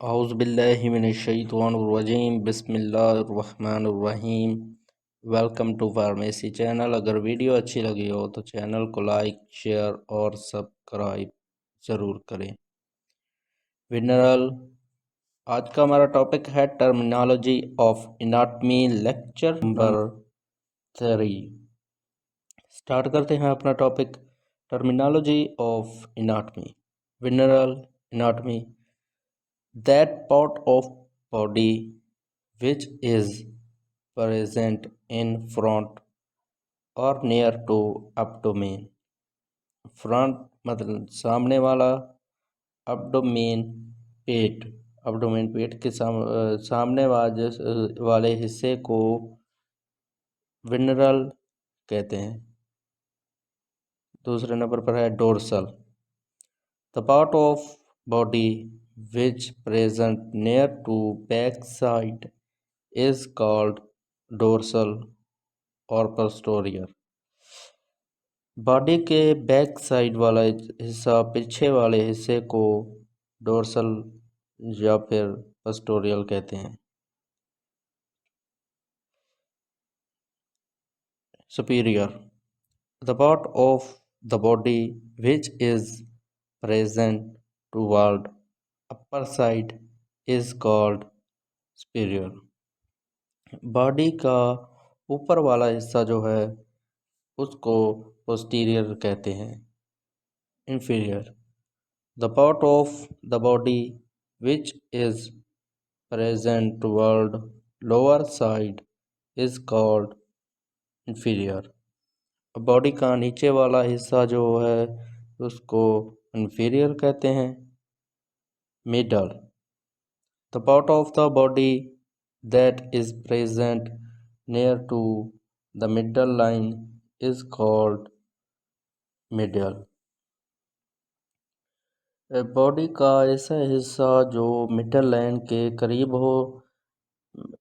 औज़ुबिल्लाहिमिनश्शैतानिर्रजीम बिस्मिल्लाहिर्रहमानिर्रहीम। Welcome to pharmacy channel. अगर video अच्छी लगी हो तो चैनल को लाइक, शेयर और सब्सक्राइब ज़रूर करें। विनरल, आज का हमारा टॉपिक है terminology of anatomy, lecture number 3। Start करते हैं अपना topic, terminology of anatomy. General anatomy, that part of body which is present in front or near to abdomen। Front मतलब सामने वाला, abdomen पेट, abdomen पेट के सामने वाले हिस्से को विनरल कहते हैं। दूसरे नंबर पर है dorsal, the part of body which present near to back side is called dorsal और posterior। बॉडी के बैक साइड वाला हिस्सा, पीछे वाले हिस्से को डोर्सल या फिर posterior कहते हैं। superior, the part of the body which is present toward upper side is called superior। Body का ऊपर वाला हिस्सा जो है उसको पोस्टीरियर कहते हैं। inferior, the part of the body which is present toward lower side is called inferior। Body का नीचे वाला हिस्सा जो है उसको inferior कहते हैं। middle, the part of the body that is present near to the middle line is called medial। Body का ऐसा हिस्सा जो मिडल लाइन के करीब हो।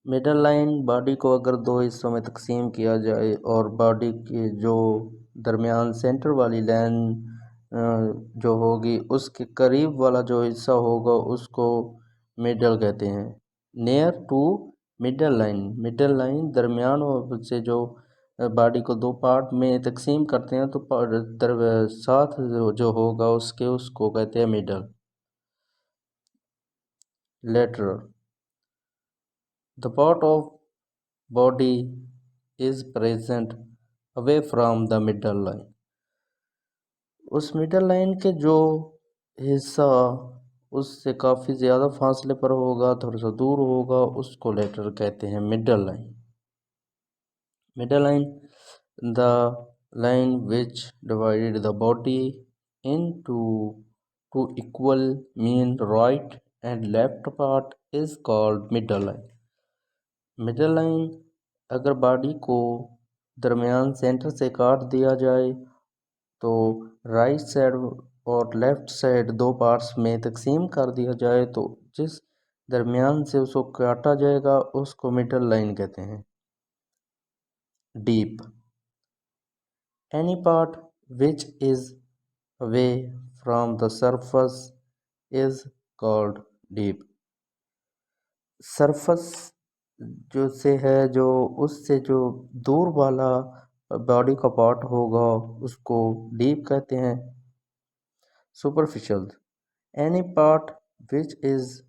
मिडल लाइन बॉडी को अगर दो हिस्सों में तकसीम किया जाए और बॉडी के जो दरमियान सेंटर वाली लाइन जो होगी उसके करीब वाला जो हिस्सा होगा उसको मिडल कहते हैं। Near to middle line, middle line दरमियान से जो बॉडी को दो पार्ट में तकसीम करते हैं तो साथ जो होगा उसको कहते हैं middle. Lateral, the part of body is present away from the middle line। उस मिडल लाइन के जो हिस्सा उससे काफ़ी ज़्यादा फासले पर होगा, थोड़ा सा दूर होगा, उसको लेटर कहते हैं middle line. Middle line, the line which divided the body into two equal mean right and left part is called middle line. Middle line अगर बॉडी को दरमियान सेंटर से काट दिया जाए तो राइट साइड और लेफ्ट साइड दो पार्ट्स में तकसीम कर दिया जाए तो जिस दरमियान से उसको काटा जाएगा उसको मिडल लाइन कहते हैं। Deep, any part which is away from the surface is called deep. Surface जो से है जो उससे जो दूर वाला बॉडी का पार्ट होगा उसको डीप कहते हैं। Superficial, any part which is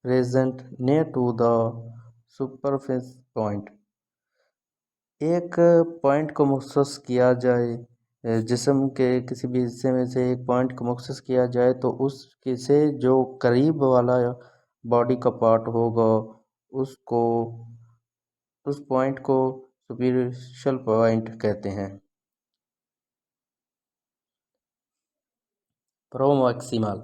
present near to the surface point. एक पॉइंट को मखसूस किया जाए, जिस्म के किसी भी हिस्से में से एक पॉइंट को मखसूस किया जाए तो उसके से जो करीब वाला बॉडी का पार्ट होगा उसको उस पॉइंट को सुपरफिशियल पॉइंट कहते हैं। प्रोमैक्सिमल,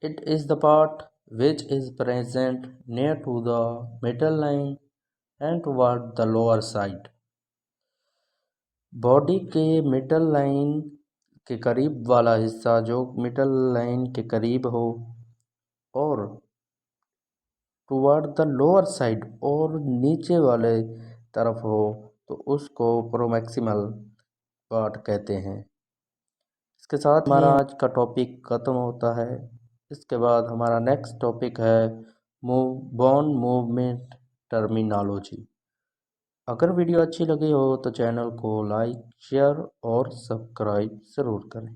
it is the part which is present near to the middle line and toward the lower side। Body के मिडल लाइन के करीब वाला हिस्सा जो मिडल लाइन के करीब हो और टुवर्ड द लोअर साइड और नीचे वाले तरफ हो तो उसको प्रोमैक्सिमल पार्ट कहते हैं। इसके साथ हमारा आज का टॉपिक ख़त्म होता है। इसके बाद हमारा नेक्स्ट टॉपिक है बोन मूवमेंट टर्मिनोलॉजी। अगर वीडियो अच्छी लगी हो तो चैनल को लाइक शेयर और सब्सक्राइब ज़रूर करें।